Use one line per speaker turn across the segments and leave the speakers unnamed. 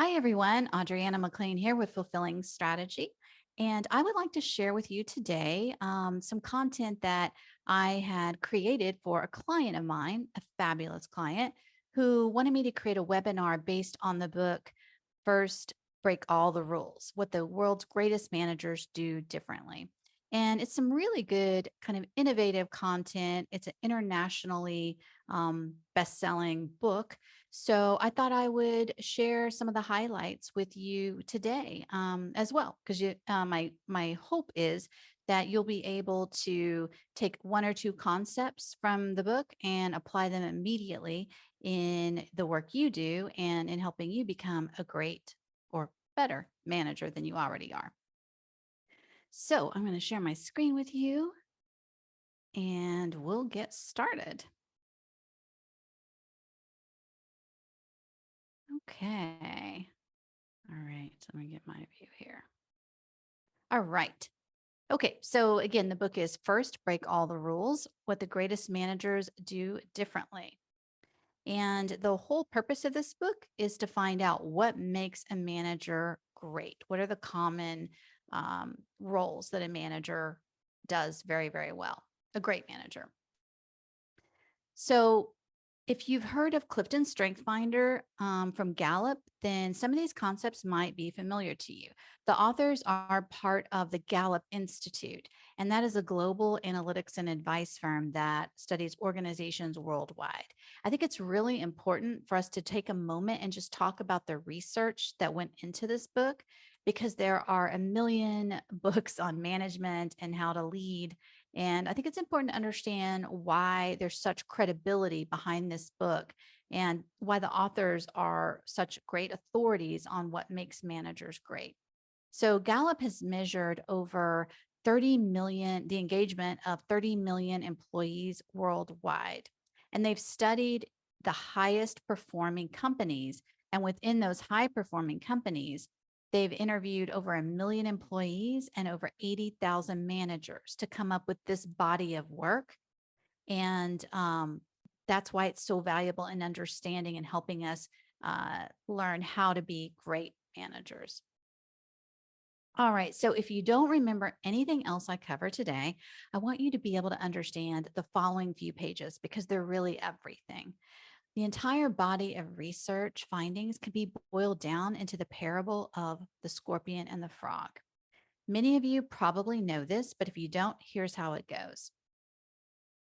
Hi, everyone. Adriana McLean here with Fulfilling Strategy. And I would like to share with you today some content that I had created for a client of mine, a fabulous client, who wanted me to create a webinar based on the book First Break All the Rules, What the World's Greatest Managers Do Differently. And it's some really good kind of innovative content. It's an internationally best-selling book, so I thought I would share some of the highlights with you today as well, because my hope is that you'll be able to take one or two concepts from the book and apply them immediately in the work you do and in helping you become a great or better manager than you already are. So I'm going to share my screen with you and we'll get started. Okay. All right, so let me get my view here. All right. Okay, so again, the book is First Break All the Rules, What the Greatest Managers Do Differently. And the whole purpose of this book is to find out what makes a manager great. What are the common roles that a manager does very, very well? A great manager. So if you've heard of Clifton Strength Finder from Gallup, then some of these concepts might be familiar to you. The authors are part of the Gallup Institute, and that is a global analytics and advice firm that studies organizations worldwide. I think it's really important for us to take a moment and just talk about the research that went into this book, because there are a million books on management and how to lead, and I think it's important to understand why there's such credibility behind this book and why the authors are such great authorities on what makes managers great. So Gallup has measured over 30 million, the engagement of 30 million employees worldwide. And they've studied the highest performing companies. And within those high performing companies, they've interviewed over 1 million employees and over 80,000 managers to come up with this body of work. And that's why it's so valuable in understanding and helping us learn how to be great managers. All right. So if you don't remember anything else I cover today, I want you to be able to understand the following few pages because they're really everything. The entire body of research findings can be boiled down into the parable of the scorpion and the frog. Many of you probably know this, but if you don't, here's how it goes.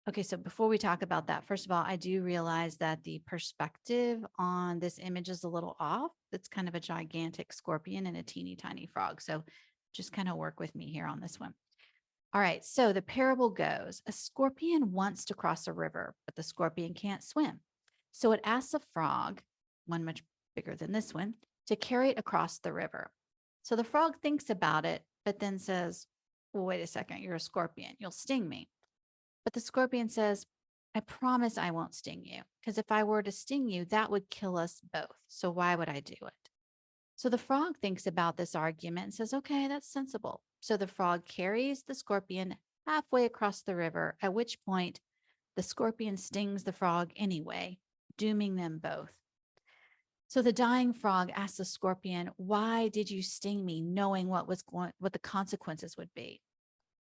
Okay, so before we talk about that, first of all, I do realize that the perspective on this image is a little off. It's kind of a gigantic scorpion and a teeny tiny frog. So just kind of work with me here on this one. All right, so the parable goes, a scorpion wants to cross a river, but the scorpion can't swim. So it asks a frog, one much bigger than this one, to carry it across the river. So the frog thinks about it, but then says, well, wait a second, you're a scorpion. You'll sting me. But the scorpion says, I promise I won't sting you, because if I were to sting you, that would kill us both. So why would I do it? So the frog thinks about this argument and says, okay, that's sensible. So the frog carries the scorpion halfway across the river, at which point the scorpion stings the frog anyway, dooming them both. So the dying frog asks the scorpion, why did you sting me knowing what the consequences would be?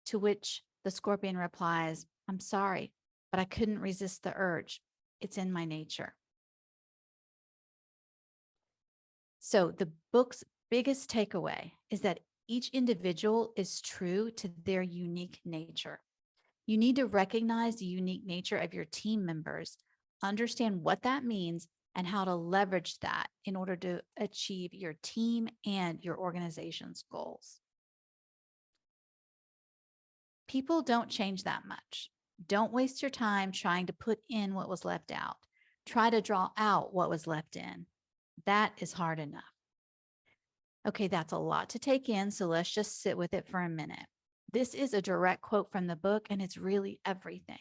To which the scorpion replies, I'm sorry, but I couldn't resist the urge. It's in my nature. So the book's biggest takeaway is that each individual is true to their unique nature. You need to recognize the unique nature of your team members, understand what that means, and how to leverage that in order to achieve your team and your organization's goals. People don't change that much. Don't waste your time trying to put in what was left out. Try to draw out what was left in. That is hard enough. Okay, that's a lot to take in, so let's just sit with it for a minute. This is a direct quote from the book, and it's really everything.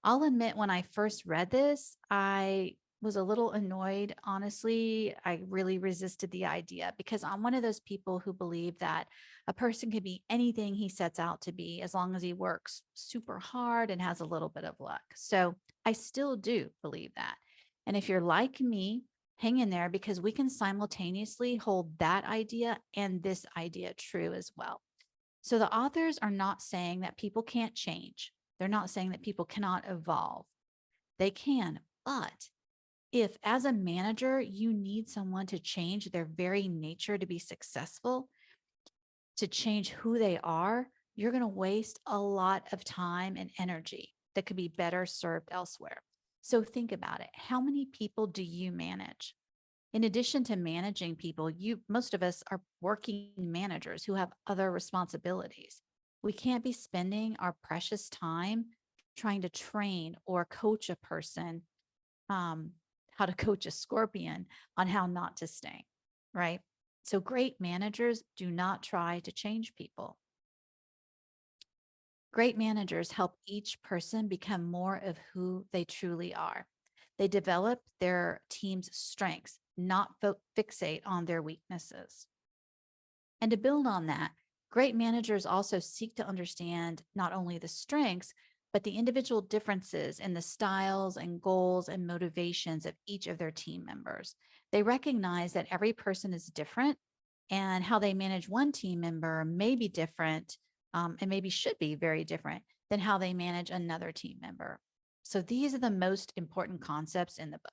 I'll admit, when I first read this, I was a little annoyed. Honestly, I really resisted the idea because I'm one of those people who believe that a person can be anything he sets out to be as long as he works super hard and has a little bit of luck. So I still do believe that. And if you're like me, Hang in there because we can simultaneously hold that idea and this idea true as well. So the authors are not saying that people can't change. They're not saying that people cannot evolve. They can, but if as a manager, you need someone to change their very nature to be successful, to change who they are, you're going to waste a lot of time and energy that could be better served elsewhere. So think about it. How many people do you manage? In addition to managing people, most of us are working managers who have other responsibilities. We can't be spending our precious time trying to train or coach a person, um, how to coach a scorpion on how not to sting, right? So great managers do not try to change people. Great managers help each person become more of who they truly are. They develop their team's strengths, not fixate on their weaknesses. And to build on that, great managers also seek to understand not only the strengths, but the individual differences in the styles and goals and motivations of each of their team members. They recognize that every person is different and how they manage one team member may be different, and maybe should be very different than how they manage another team member. So these are the most important concepts in the book.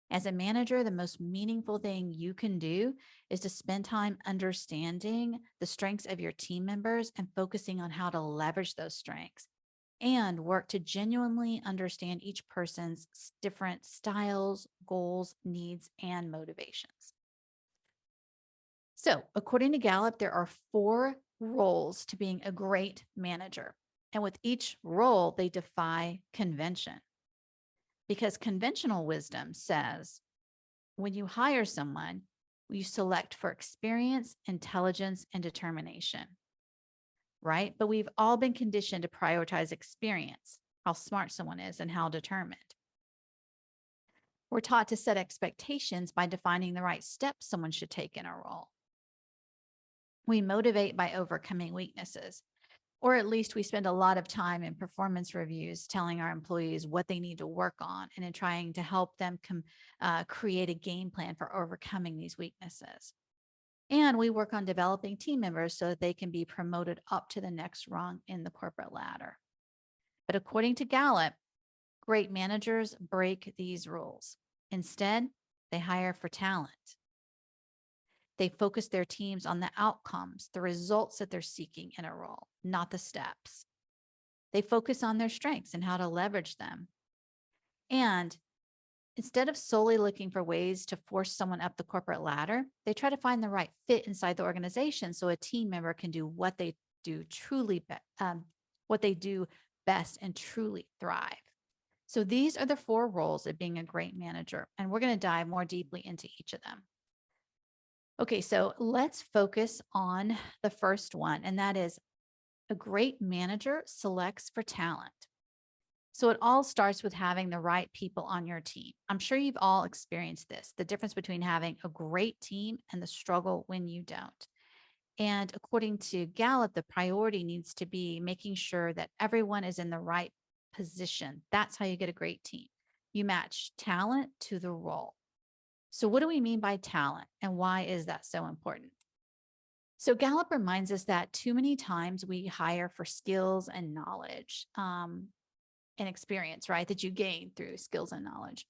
As a manager, the most meaningful thing you can do is to spend time understanding the strengths of your team members and focusing on how to leverage those strengths and work to genuinely understand each person's different styles, goals, needs, and motivations. So, according to Gallup, there are 4 roles to being a great manager. And with each role, they defy convention because conventional wisdom says when you hire someone, you select for experience, intelligence, and determination, right? But we've all been conditioned to prioritize experience, how smart someone is, and how determined. We're taught to set expectations by defining the right steps someone should take in a role. We motivate by overcoming weaknesses, or at least we spend a lot of time in performance reviews telling our employees what they need to work on and in trying to help them create a game plan for overcoming these weaknesses. And we work on developing team members so that they can be promoted up to the next rung in the corporate ladder. But according to Gallup, great managers break these rules. Instead, they hire for talent. They focus their teams on the outcomes, the results that they're seeking in a role, not the steps. They focus on their strengths and how to leverage them. And instead of solely looking for ways to force someone up the corporate ladder, they try to find the right fit inside the organization so a team member can do what they do what they do best and truly thrive. So these are the 4 roles of being a great manager, and we're going to dive more deeply into each of them. Okay, so let's focus on the first one, and that is a great manager selects for talent. So it all starts with having the right people on your team. I'm sure you've all experienced this, the difference between having a great team and the struggle when you don't. And according to Gallup, the priority needs to be making sure that everyone is in the right position. That's how you get a great team. You match talent to the role. So what do we mean by talent and why is that so important? So Gallup reminds us that too many times we hire for skills and knowledge. And experience, right? That you gain through skills and knowledge.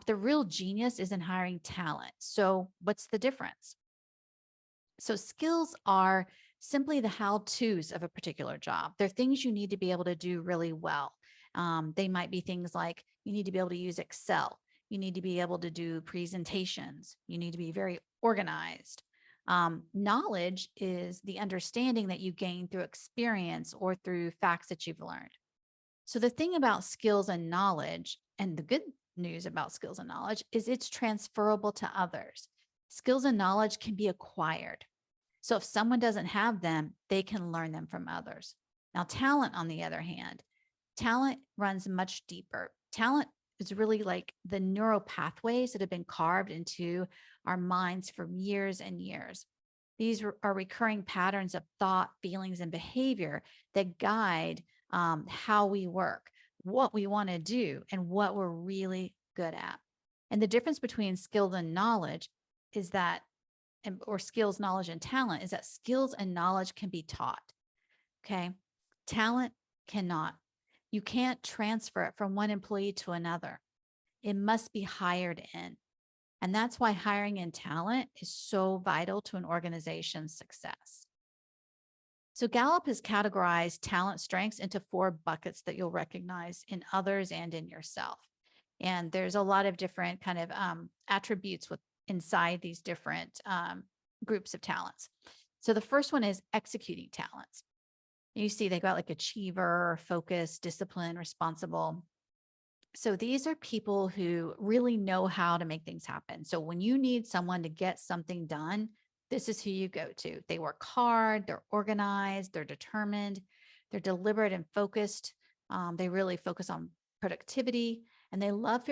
The real genius is in hiring talent. So, what's the difference? So, skills are simply the how to's of a particular job. They're things you need to be able to do really well. They might be things like you need to be able to use Excel, you need to be able to do presentations, you need to be very organized. Knowledge is the understanding that you gain through experience or through facts that you've learned. So the thing about skills and knowledge, and the good news about skills and knowledge is it's transferable to others. Skills and knowledge can be acquired. So if someone doesn't have them, they can learn them from others. Now, talent, on the other hand, talent runs much deeper. Talent is really like the neural pathways that have been carved into our minds for years and years. These are recurring patterns of thought, feelings, and behavior that guide how we work, what we want to do, and what we're really good at. And the difference between skill and knowledge is that, or skills, knowledge, and talent is that skills and knowledge can be taught. Okay. Talent cannot. You can't transfer it from one employee to another. It must be hired in. And that's why hiring in talent is so vital to an organization's success. So Gallup has categorized talent strengths into 4 buckets that you'll recognize in others and in yourself. And there's a lot of different kind of attributes with inside these different groups of talents. So the first one is executing talents. You see they got like achiever, focus, discipline, responsible. So these are people who really know how to make things happen. So when you need someone to get something done, this is who you go to. They work hard, they're organized, they're determined, they're deliberate and focused. They really focus on productivity, and they love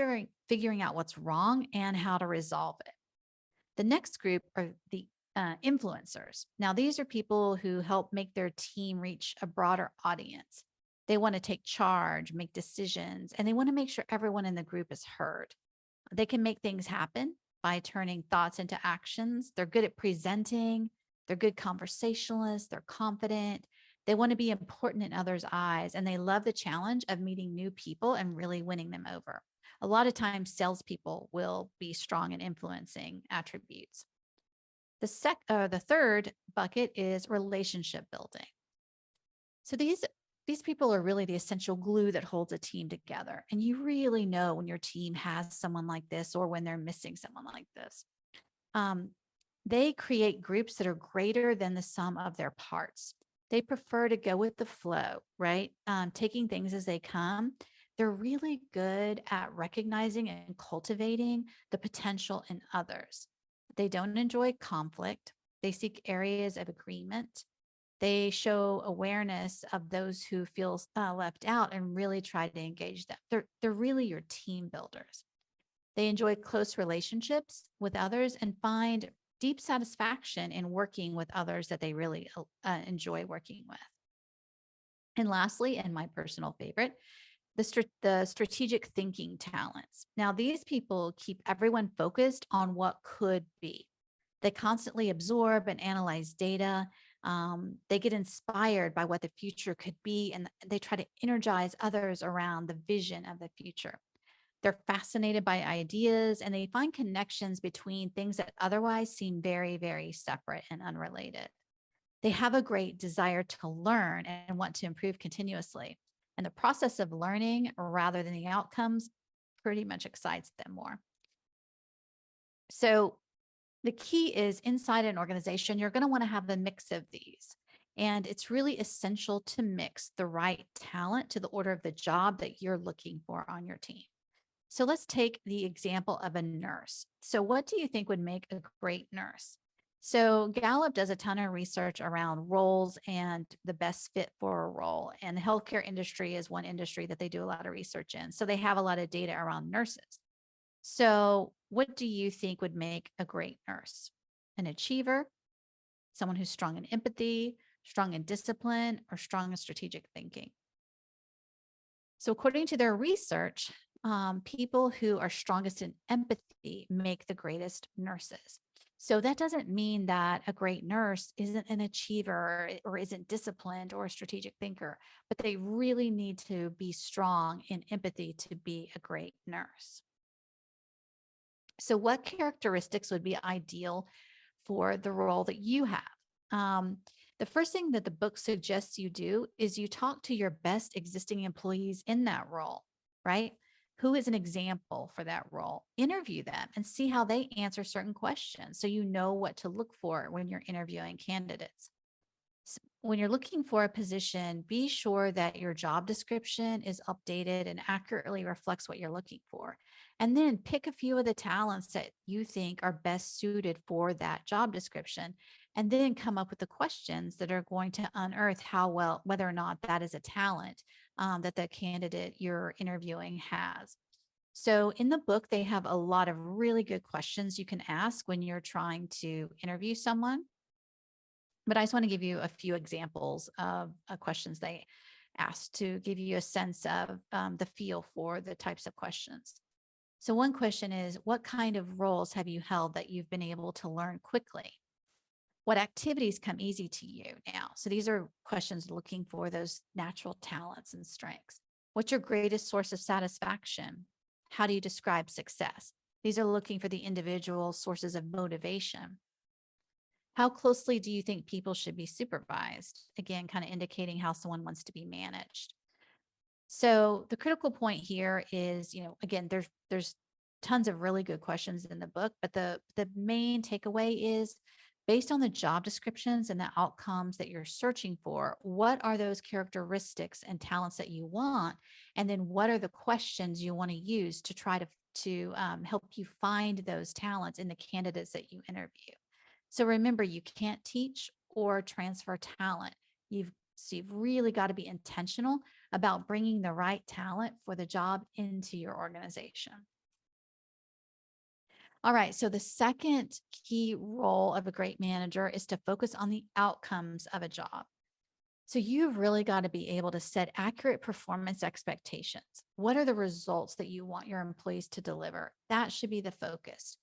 figuring out what's wrong and how to resolve it. The next group are the influencers. Now, these are people who help make their team reach a broader audience. They want to take charge, make decisions, and they want to make sure everyone in the group is heard. They can make things happen by turning thoughts into actions. They're good at presenting. They're good conversationalists. They're confident. They want to be important in others' eyes, and they love the challenge of meeting new people and really winning them over. A lot of times, salespeople will be strong in influencing attributes. The third bucket is relationship building. So these people are really the essential glue that holds a team together. And you really know when your team has someone like this or when they're missing someone like this. Um, they create groups that are greater than the sum of their parts. They prefer to go with the flow, right? Taking things as they come. They're really good at recognizing and cultivating the potential in others. They don't enjoy conflict. They seek areas of agreement. They show awareness of those who feel left out and really try to engage them. They're really your team builders. They enjoy close relationships with others and find deep satisfaction in working with others that they really enjoy working with. And lastly, and my personal favorite, the strategic thinking talents. Now, these people keep everyone focused on what could be. They constantly absorb and analyze data. They get inspired by what the future could be, and they try to energize others around the vision of the future. They're fascinated by ideas, and they find connections between things that otherwise seem very, very separate and unrelated. They have a great desire to learn and want to improve continuously. And the process of learning rather than the outcomes pretty much excites them more. So the key is inside an organization, you're going to want to have a mix of these. And it's really essential to mix the right talent to the order of the job that you're looking for on your team. So let's take the example of a nurse. So, what do you think would make a great nurse? So, Gallup does a ton of research around roles and the best fit for a role. And the healthcare industry is one industry that they do a lot of research in. So, they have a lot of data around nurses. So, what do you think would make a great nurse? An achiever, someone who's strong in empathy, strong in discipline, or strong in strategic thinking? So, according to their research, people who are strongest in empathy make the greatest nurses. So, that doesn't mean that a great nurse isn't an achiever or isn't disciplined or a strategic thinker, but they really need to be strong in empathy to be a great nurse. So, what characteristics would be ideal for the role that you have? Um, the first thing that the book suggests you do is you talk to your best existing employees in that role, right? Who is an example for that role? Interview them and see how they answer certain questions so you know what to look for when you're interviewing candidates. When you're looking for a position, be sure that your job description is updated and accurately reflects what you're looking for. And then pick a few of the talents that you think are best suited for that job description. And then come up with the questions that are going to unearth how well, whether or not that is a talent that the candidate you're interviewing has. So in the book, they have a lot of really good questions you can ask when you're trying to interview someone. But I just want to give you a few examples of questions they asked to give you a sense of the feel for the types of questions. So, one question is, what kind of roles have you held that you've been able to learn quickly? What activities come easy to you now? So, these are questions looking for those natural talents and strengths. What's your greatest source of satisfaction? How do you describe success? These are looking for the individual sources of motivation. How closely do you think people should be supervised? Again, kind of indicating how someone wants to be managed. So the critical point here is, again, there's tons of really good questions in the book, but the main takeaway is based on the job descriptions and the outcomes that you're searching for, what are those characteristics and talents that you want? And then what are the questions you want to use to try to help you find those talents in the candidates that you interview? So remember, you can't teach or transfer talent. You've really got to be intentional about bringing the right talent for the job into your organization. All right. So the second key role of a great manager is to focus on the outcomes of a job. So you've really got to be able to set accurate performance expectations. What are the results that you want your employees to deliver? That should be the focus.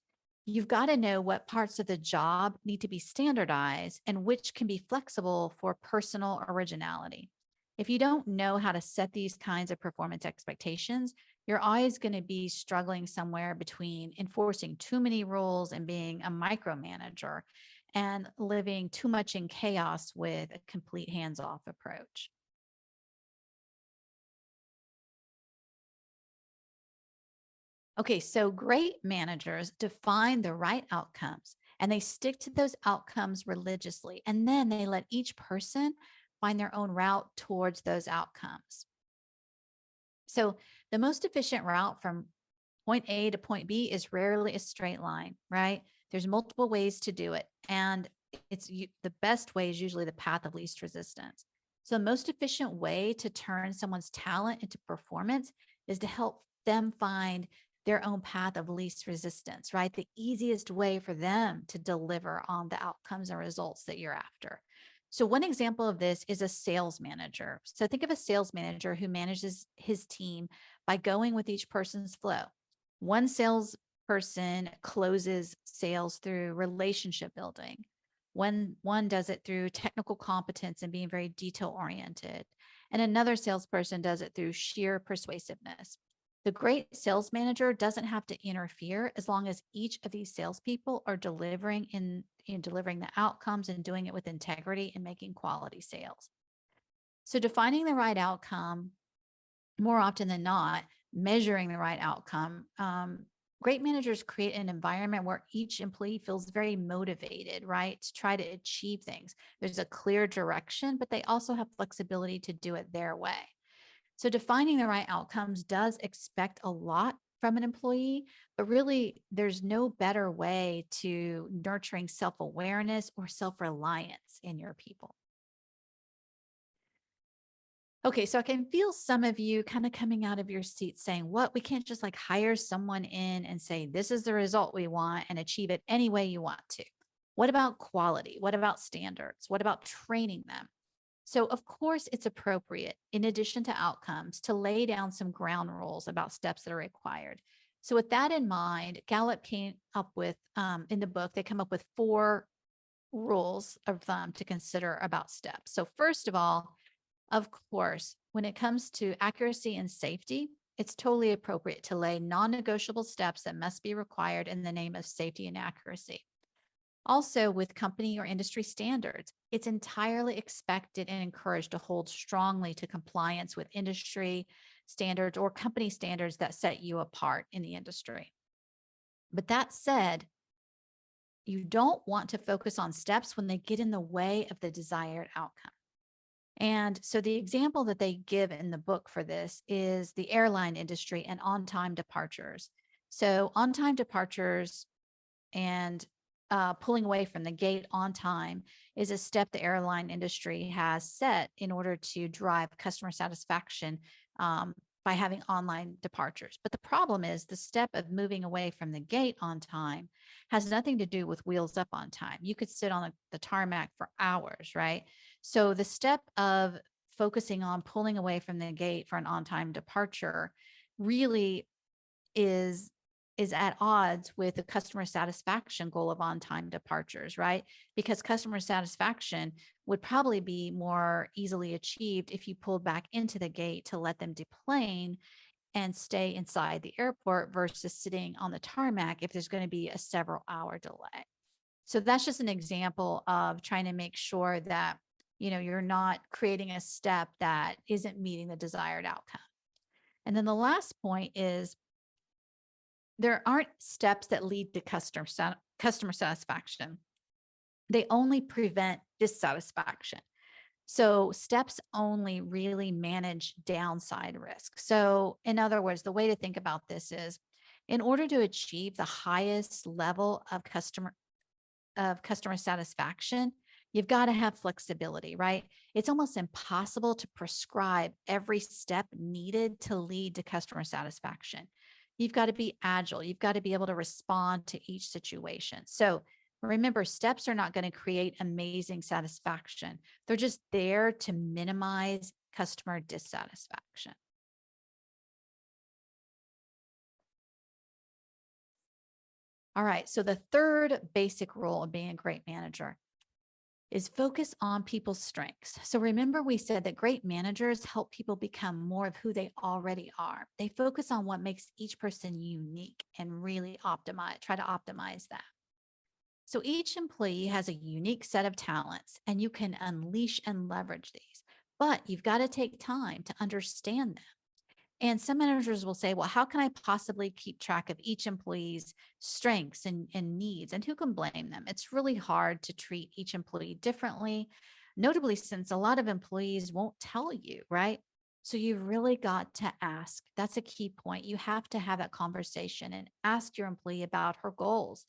You've got to know what parts of the job need to be standardized and which can be flexible for personal originality. If you don't know how to set these kinds of performance expectations, you're always going to be struggling somewhere between enforcing too many rules and being a micromanager and living too much in chaos with a complete hands off approach. Okay, so great managers define the right outcomes and they stick to those outcomes religiously. And then they let each person find their own route towards those outcomes. So the most efficient route from point A to point B is rarely a straight line, right? There's multiple ways to do it. And the best way is usually the path of least resistance. So the most efficient way to turn someone's talent into performance is to help them find their own path of least resistance, right? The easiest way for them to deliver on the outcomes and results that you're after. So, one example of this is a sales manager. So, think of a sales manager who manages his team by going with each person's flow. One salesperson closes sales through relationship building. One does it through technical competence and being very detail oriented. And another salesperson does it through sheer persuasiveness. The great sales manager doesn't have to interfere as long as each of these salespeople are delivering in delivering the outcomes and doing it with integrity and making quality sales. So defining the right outcome more often than not, measuring the right outcome. Great managers create an environment where each employee feels very motivated, right, to try to achieve things. There's a clear direction, but they also have flexibility to do it their way. So defining the right outcomes does expect a lot from an employee, but really there's no better way to nurturing self-awareness or self-reliance in your people. Okay, so I can feel some of you kind of coming out of your seat saying, what? We can't just like hire someone in and say, this is the result we want and achieve it any way you want to. What about quality? What about standards? What about training them? So, of course, it's appropriate, in addition to outcomes, to lay down some ground rules about steps that are required. So, with that in mind, Gallup came up with, in the book, they come up with 4 rules of thumb to consider about steps. So, first of all, of course, when it comes to accuracy and safety, it's totally appropriate to lay non negotiable steps that must be required in the name of safety and accuracy. Also, with company or industry standards, it's entirely expected and encouraged to hold strongly to compliance with industry standards or company standards that set you apart in the industry. But that said, you don't want to focus on steps when they get in the way of the desired outcome. And so the example that they give in the book for this is the airline industry and on time departures. So, on time departures and pulling away from the gate on time is a step the airline industry has set in order to drive customer satisfaction by having online departures. But the problem is the step of moving away from the gate on time has nothing to do with wheels up on time. You could sit on the tarmac for hours, right? So the step of focusing on pulling away from the gate for an on time departure really is is at odds with the customer satisfaction goal of on-time departures, right? Because customer satisfaction would probably be more easily achieved if you pulled back into the gate to let them deplane and stay inside the airport versus sitting on the tarmac if there's going to be a several hour delay. So that's just an example of trying to make sure that, you're not creating a step that isn't meeting the desired outcome. And then the last point is there aren't steps that lead to customer satisfaction. They only prevent dissatisfaction. So steps only really manage downside risk. So in other words, the way to think about this is in order to achieve the highest level of customer satisfaction, you've got to have flexibility, right? It's almost impossible to prescribe every step needed to lead to customer satisfaction. You've got to be agile. You've got to be able to respond to each situation. So remember, steps are not going to create amazing satisfaction. They're just there to minimize customer dissatisfaction. All right. So the third basic rule of being a great manager is focus on people's strengths. So remember, we said that great managers help people become more of who they already are. They focus on what makes each person unique and really try to optimize that. So each employee has a unique set of talents and you can unleash and leverage these, but you've got to take time to understand them. And some managers will say, well, how can I possibly keep track of each employee's strengths and needs? And who can blame them? It's really hard to treat each employee differently, notably since a lot of employees won't tell you, right? So you've really got to ask. That's a key point. You have to have that conversation and ask your employee about her goals.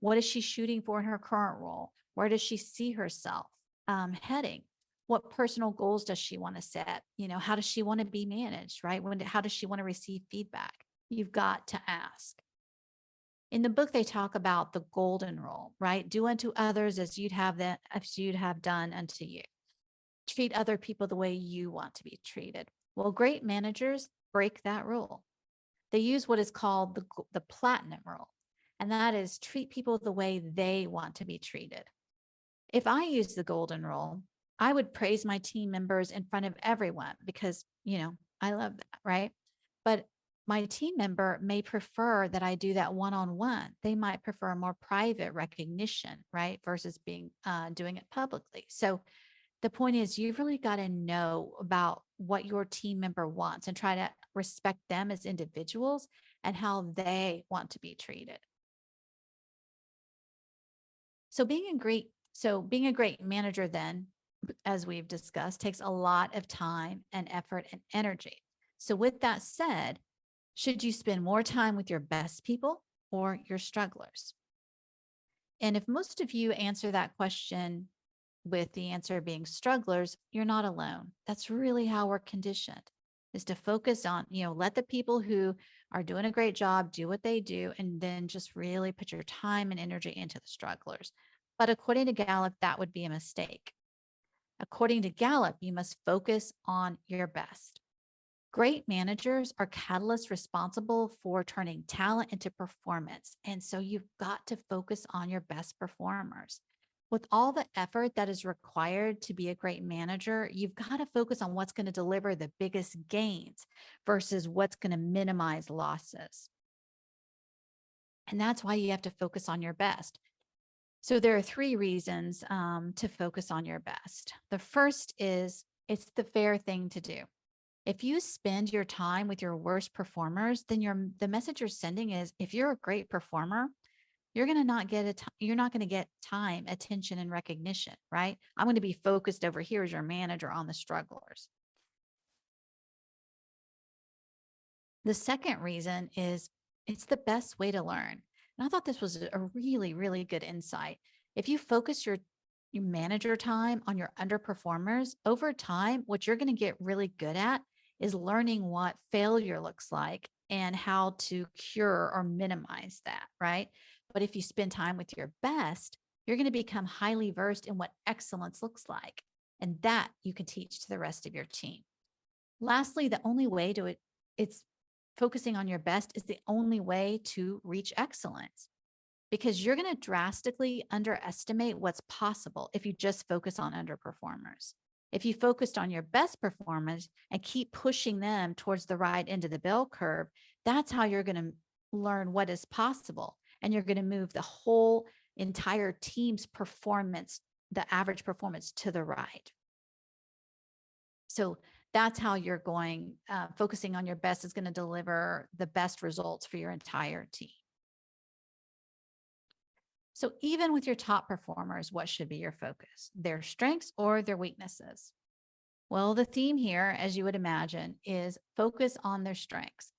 What is she shooting for in her current role? Where does she see herself heading? What personal goals does she want to set? How does she want to be managed, right? How does she want to receive feedback? You've got to ask. In the book, they talk about the golden rule, right? Do unto others as you'd have done unto you. Treat other people the way you want to be treated. Well, great managers break that rule. They use what is called the platinum rule, and that is treat people the way they want to be treated. If I use the golden rule, I would praise my team members in front of everyone because, I love that, right? But my team member may prefer that I do that one-on-one. They might prefer more private recognition, right? Versus doing it publicly. So the point is you've really got to know about what your team member wants and try to respect them as individuals and how they want to be treated. So being a great manager then, as we've discussed, takes a lot of time and effort and energy. So with that said, should you spend more time with your best people or your strugglers? And if most of you answer that question with the answer being strugglers, you're not alone. That's really how we're conditioned, is to focus on, let the people who are doing a great job do what they do, and then just really put your time and energy into the strugglers. But according to Gallup, that would be a mistake. According to Gallup, you must focus on your best. Great managers are catalysts responsible for turning talent into performance. And so you've got to focus on your best performers. With all the effort that is required to be a great manager, you've got to focus on what's going to deliver the biggest gains versus what's going to minimize losses. And that's why you have to focus on your best. So there are 3 reasons to focus on your best. The first is it's the fair thing to do. If you spend your time with your worst performers, then the message you're sending is if you're a great performer, you're not going to get time, attention, and recognition, right? I'm going to be focused over here as your manager on the strugglers. The second reason is it's the best way to learn. And I thought this was a really, really good insight. If you focus your manager time on your underperformers, over time, what you're going to get really good at is learning what failure looks like and how to cure or minimize that, right? But if you spend time with your best, you're going to become highly versed in what excellence looks like. And that you can teach to the rest of your team. Lastly, the only way to it's focusing on your best is the only way to reach excellence because you're going to drastically underestimate what's possible if you just focus on underperformers. If you focused on your best performers and keep pushing them towards the right end of the bell curve, that's how you're going to learn what is possible. And you're going to move the whole entire team's performance, the average performance to the right. So that's how you're going, focusing on your best is going to deliver the best results for your entire team. So even with your top performers, what should be your focus? Their strengths or their weaknesses? Well, the theme here, as you would imagine, is focus on their strengths.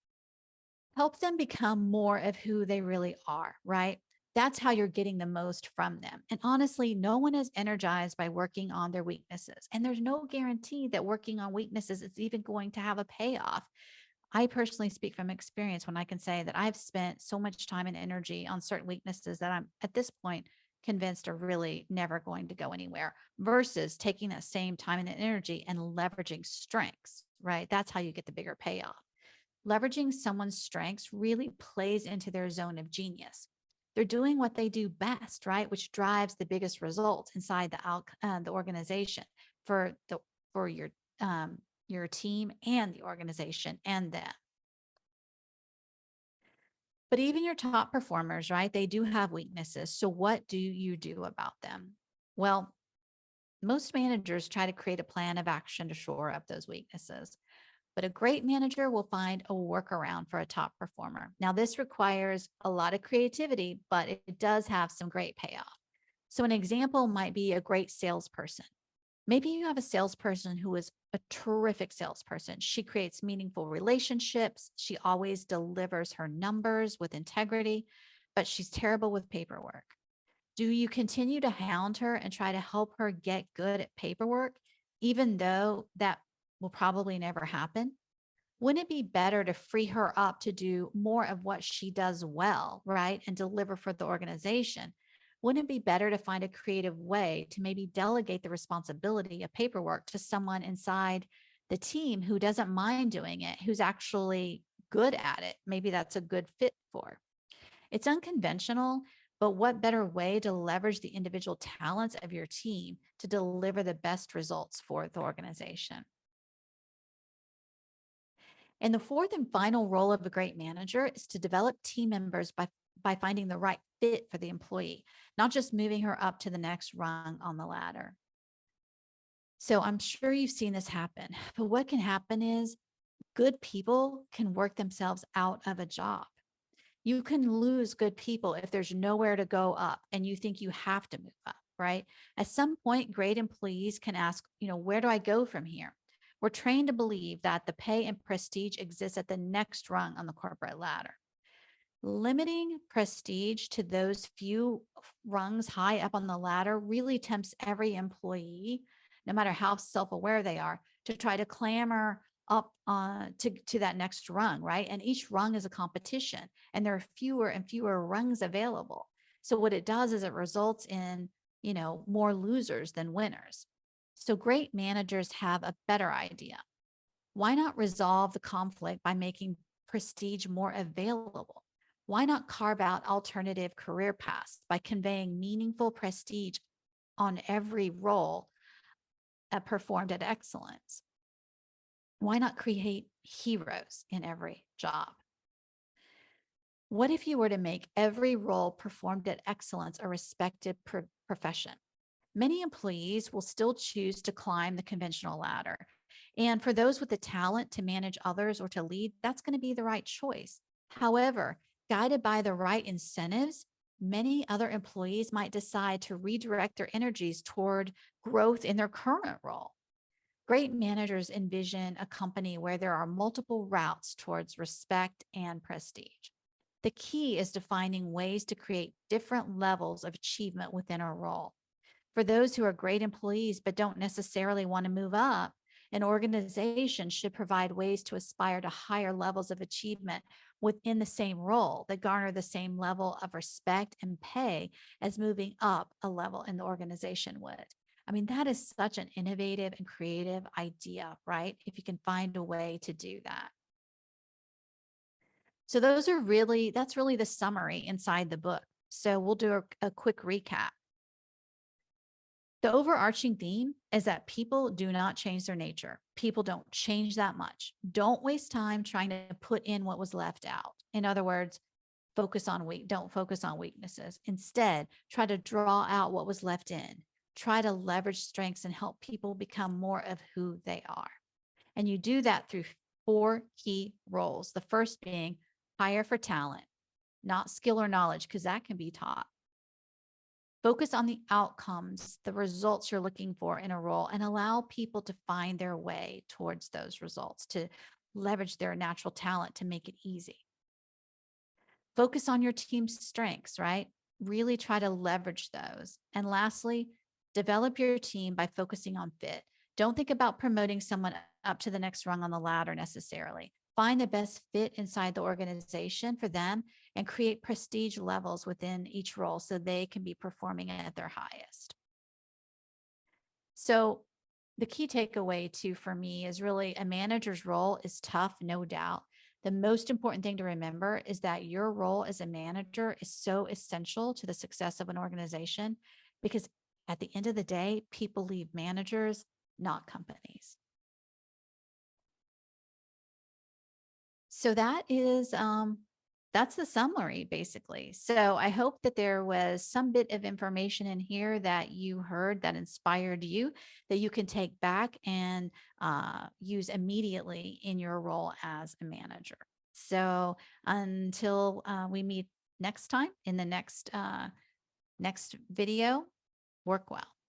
Help them become more of who they really are, right? That's how you're getting the most from them. And honestly, no one is energized by working on their weaknesses. And there's no guarantee that working on weaknesses is even going to have a payoff. I personally speak from experience when I can say that I've spent so much time and energy on certain weaknesses that I'm at this point convinced are really never going to go anywhere versus taking that same time and energy and leveraging strengths, right? That's how you get the bigger payoff. Leveraging someone's strengths really plays into their zone of genius. They're doing what they do best, right? Which drives the biggest results inside the organization for the for your team and the organization and them. But even your top performers, right? They do have weaknesses. So what do you do about them? Well, most managers try to create a plan of action to shore up those weaknesses. But a great manager will find a workaround for a top performer. Now, this requires a lot of creativity, but it does have some great payoff. So, an example might be a great salesperson. Maybe you have a salesperson who is a terrific salesperson. She creates meaningful relationships. She always delivers her numbers with integrity, but she's terrible with paperwork. Do you continue to hound her and try to help her get good at paperwork, even though that will probably never happen? Wouldn't it be better to free her up to do more of what she does well, right? And deliver for the organization? Wouldn't it be better to find a creative way to maybe delegate the responsibility of paperwork to someone inside the team who doesn't mind doing it, who's actually good at it? Maybe that's a good fit for. It's unconventional, but what better way to leverage the individual talents of your team to deliver the best results for the organization? And the fourth and final role of a great manager is to develop team members by finding the right fit for the employee, not just moving her up to the next rung on the ladder. So I'm sure you've seen this happen, but what can happen is good people can work themselves out of a job. You can lose good people if there's nowhere to go up and you think you have to move up, right? At some point, great employees can ask, where do I go from here? We're trained to believe that the pay and prestige exists at the next rung on the corporate ladder. Limiting prestige to those few rungs high up on the ladder really tempts every employee, no matter how self-aware they are, to try to clamor up to that next rung, right? And each rung is a competition, and there are fewer and fewer rungs available. So what it does is it results in, more losers than winners. So great managers have a better idea. Why not resolve the conflict by making prestige more available? Why not carve out alternative career paths by conveying meaningful prestige on every role performed at excellence? Why not create heroes in every job? What if you were to make every role performed at excellence a respected profession? Many employees will still choose to climb the conventional ladder. And for those with the talent to manage others or to lead, that's going to be the right choice. However, guided by the right incentives, many other employees might decide to redirect their energies toward growth in their current role. Great managers envision a company where there are multiple routes towards respect and prestige. The key is to finding ways to create different levels of achievement within a role. For those who are great employees but don't necessarily want to move up, an organization should provide ways to aspire to higher levels of achievement within the same role that garner the same level of respect and pay as moving up a level in the organization would. I mean, that is such an innovative and creative idea, right? If you can find a way to do that. So that's really the summary inside the book. So we'll do a quick recap. The overarching theme is that people do not change their nature. People don't change that much. Don't waste time trying to put in what was left out. In other words, don't focus on weaknesses. Instead, try to draw out what was left in. Try to leverage strengths and help people become more of who they are. And you do that through 4 key roles. The first being hire for talent, not skill or knowledge, because that can be taught. Focus on the outcomes, the results you're looking for in a role, and allow people to find their way towards those results, to leverage their natural talent to make it easy. Focus on your team's strengths, right? Really try to leverage those. And lastly, develop your team by focusing on fit. Don't think about promoting someone up to the next rung on the ladder necessarily. Find the best fit inside the organization for them and create prestige levels within each role so they can be performing at their highest. So, the key takeaway too for me is really a manager's role is tough, no doubt. The most important thing to remember is that your role as a manager is so essential to the success of an organization because at the end of the day, people leave managers, not companies. So that's the summary basically. So I hope that there was some bit of information in here that you heard that inspired you that you can take back and use immediately in your role as a manager. So until we meet next time in the next video, work well.